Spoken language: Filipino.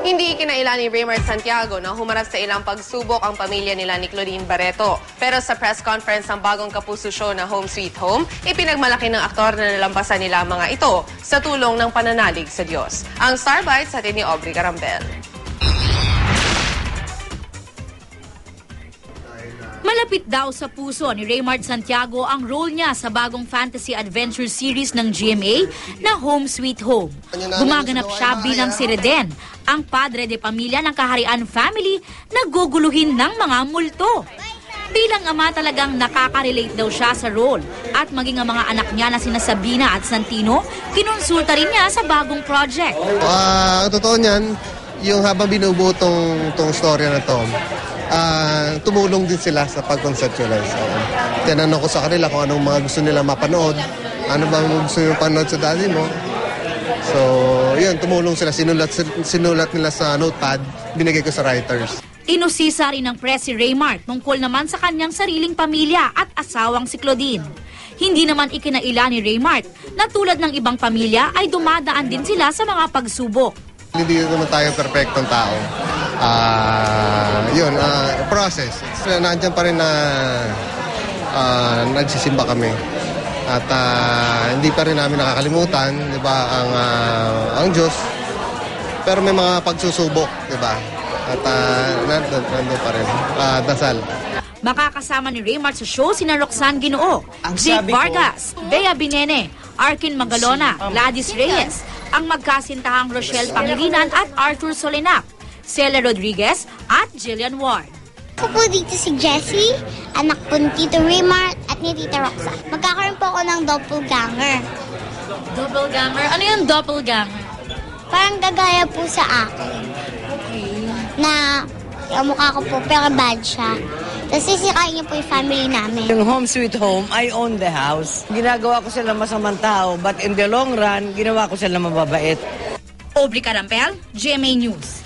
Hindi kinailan ni Raymart Santiago na humarap sa ilang pagsubok ang pamilya nila ni Claudine Barreto. Pero sa press conference ng bagong Kapuso show na Home Sweet Home, ipinagmalaki ng aktor na nalampasan nila ang mga ito sa tulong ng pananalig sa Diyos. Ang Star Bites sa atin ni Aubrey Carambel. Malapit daw sa puso ni Raymart Santiago ang role niya sa bagong fantasy adventure series ng GMA na Home Sweet Home. Gumaganap siya bilang si Reden, ang padre de pamilya ng Kaharian family na guguluhin ng mga multo. Bilang ama talagang nakaka-relate daw siya sa role at maging ang mga anak niya na sina Sabina at Santino, kinonsulta rin niya sa bagong project. Totoo niyan, yung habang binubuo tong storya na to, tumulong din sila sa pag-conceptualize. Tinanong ko sa kanila kung anong mga gusto nila mapanood, ano bang gusto nyo panood sa daddy mo. So, yun, tumulong sila. Sinulat nila sa notepad, binigay ko sa writers. Inusisa rin ng press si Raymart tungkol naman sa kanyang sariling pamilya at asawang si Claudine. Hindi naman ikinaila ni Raymart na tulad ng ibang pamilya ay dumadaan din sila sa mga pagsubok. Hindi naman tayo perfectong tao. Process. Nandiyan pa rin na nagsisimba kami. At hindi pa rin namin nakakalimutan, 'di ba, ang Diyos. Pero may mga pagsusubok, 'di ba? At nandun pa rin. Dasal. Makakasama ni Raymart sa show sina Roxanne Ginoo, Jake Vargas, Bea Binene, Arkin Magalona, Gladys Reyes, ang magkasintahang Rochelle Pangilinan at Arthur Solenac, Celia Rodriguez at Jillian Ward. Ako po dito si Jessie, anak po ni Tito Raymart at ni Tita Roxanne. Magkakaroon po ako ng doppelganger. Doppelganger? Ano yung doppelganger? Parang gagaya po sa akin. Okay. Na yung mukha ko po pero bad siya. Tapos sisikain niyo po yung family namin. Yung Home Sweet Home, I own the house. Ginagawa ko sila masamang tao, but in the long run, ginawa ko sila mababait. Aubrey Carambel, GMA News.